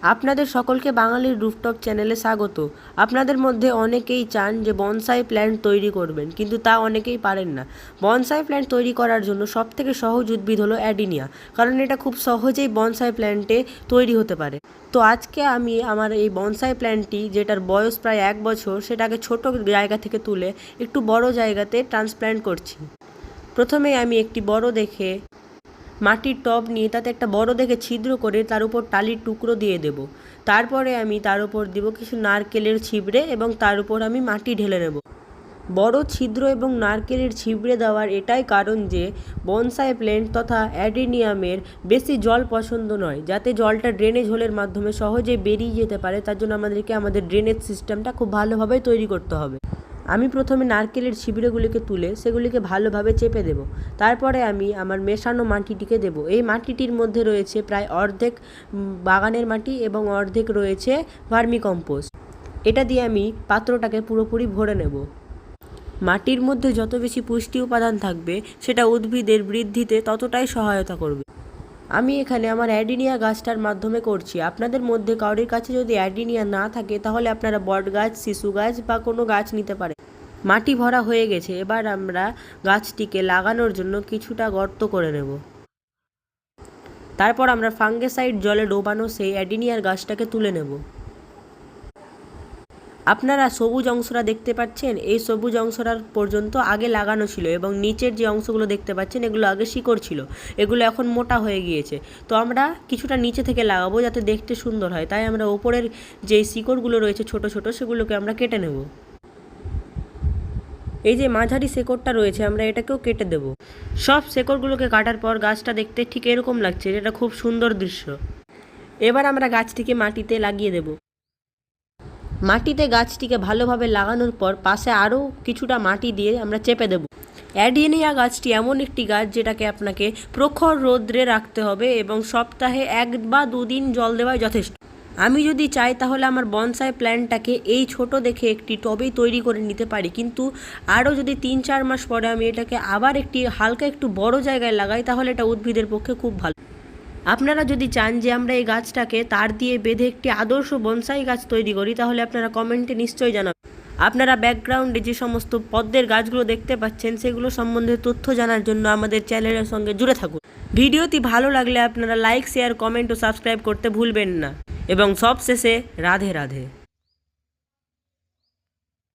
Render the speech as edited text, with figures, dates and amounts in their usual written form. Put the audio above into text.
আপনাদের সকলকে বাঙালির রুফটপ চ্যানেলে স্বাগত। আপনাদের মধ্যে অনেকেই চান যে বনসাই প্ল্যান্ট তৈরি করবেন, কিন্তু তা অনেকেই পারেন না। বনসাই প্ল্যান্ট তৈরি করার জন্য সবথেকে সহজ উদ্ভিদ হলো অ্যাডিনিয়া, কারণ এটা খুব সহজেই বনসাই প্ল্যান্টে তৈরি হতে পারে। তো আজকে আমি আমার এই বনসাই প্ল্যান্টটি, যেটার বয়স প্রায় 1 বছর, সেটাকে ছোট জায়গা থেকে তুলে একটু বড় জায়গাতে ট্রান্সপ্ল্যান্ট করছি। প্রথমেই আমি একটি বড় দেখে মাটির টব নিয়ে তাতে একটা বড় দেখে ছিদ্র করে তার উপর টালির টুকরো দিয়ে দেব। তারপরে আমি তার উপর দেব কিছু নারকেলের ছিবড়ে এবং তার উপর আমি মাটি ঢেলে নেব। বড় ছিদ্র এবং নারকেলের ছিবড়ে দেওয়ার এটাই কারণ যে বনসাই প্ল্যান্ট তথা অ্যাডেনিয়ামের বেশি জল পছন্দ নয়, যাতে জলটা ড্রেনেজ হোলের মাধ্যমে সহজে বেরিয়ে যেতে পারে। তার জন্য আমাদেরকে আমাদের ড্রেনেজ সিস্টেমটা খুব ভালোভাবে তৈরি করতে হবে। আমি প্রথমে নারকেলের ছিবড়েগুলিকে তুলে সেগুলিকে ভালোভাবে চেপে দেব। তারপরে আমি আমার মেশানো মাটিটিকে দেব। এই মাটিটির মধ্যে রয়েছে প্রায় অর্ধেক বাগানের মাটি এবং অর্ধেক রয়েছে ভার্মিকম্পোস্ট। এটা দিয়ে আমি পাত্রটাকে পুরোপুরি ভরে নেব। মাটির মধ্যে যত বেশি পুষ্টি উপাদান থাকবে সেটা উদ্ভিদের বৃদ্ধিতে ততটাই সহায়তা করবে। আমি এখানে আমার অ্যাডিনিয়া গাছটার মাধ্যমে করছি। আপনাদের মধ্যে কারোর কাছে যদি অ্যাডিনিয়া না থাকে তাহলে আপনারা বট গাছ, শিশু গাছ বা কোনো গাছ নিতে পারেন। মাটি ভরা হয়ে গেছে, এবার আমরা গাছটিকে লাগানোর জন্য কিছুটা গর্ত করে নেব। তারপর আমরা ফাঙ্গিসাইড জলে ডোবানো সেই অ্যাডিনিয়ার গাছটাকে তুলে নেব। আপনারা সবুজ অংশটা দেখতে পাচ্ছেন, এই সবুজ অংশটার পর্যন্ত আগে লাগানো ছিল এবং নিচের যে অংশগুলো দেখতে পাচ্ছেন এগুলো আগে শিকড় ছিল, এগুলো এখন মোটা হয়ে গিয়েছে। তো আমরা কিছুটা নিচে থেকে লাগাবো যাতে দেখতে সুন্দর হয়, তাই আমরা ওপরের যে শিকড়গুলো রয়েছে ছোট ছোট সেগুলোকে আমরা কেটে নেব। এই যে মাঝারি শেকড়টা রয়েছে আমরা এটাকেও কেটে দেব। সব শেকড়গুলোকে কাটার পর গাছটা দেখতে ঠিক এরকম লাগছে, এটা খুব সুন্দর দৃশ্য। এবার আমরা গাছটিকে মাটিতে লাগিয়ে দেব। মাটিতে গাছটিকে ভালোভাবে লাগানোর পর পাশে আরও কিছুটা মাটি দিয়ে আমরা চেপে দেব। অ্যাডিনিয়া গাছটি এমন একটি গাছ যেটাকে আপনাকে প্রখর রৌদ্রে রাখতে হবে এবং সপ্তাহে 1 বা 2 দিন জল দেওয়াই যথেষ্ট। আমি যদি চাই তাহলে আমার বনসাই প্ল্যান্টটাকে এই ছোট দেখে একটি টবেই তৈরি করে নিতে পারি, কিন্তু আরও যদি 3-4 মাস পরে আমি এটাকে আবার একটি হালকা একটু বড় জায়গায় লাগাই তাহলে এটা উদ্ভিদের পক্ষে খুব ভালো। আপনারা যদি চান যে আমরা এই গাছটাকে তার দিয়ে বেঁধে একটি আদর্শ বনসাই গাছ তৈরি করি তাহলে আপনারা কমেন্টে নিশ্চয়ই জানাবেন। আপনারা ব্যাকগ্রাউন্ডে যে সমস্ত পদ্মের গাছগুলো দেখতে পাচ্ছেন সেগুলো সম্বন্ধে তথ্য জানার জন্য আমাদের চ্যানেলের সঙ্গে জুড়ে থাকুন। ভিডিওটি ভালো লাগলে আপনারা লাইক, শেয়ার, কমেন্ট ও সাবস্ক্রাইব করতে ভুলবেন না। এবং সবশেষে রাধে রাধে।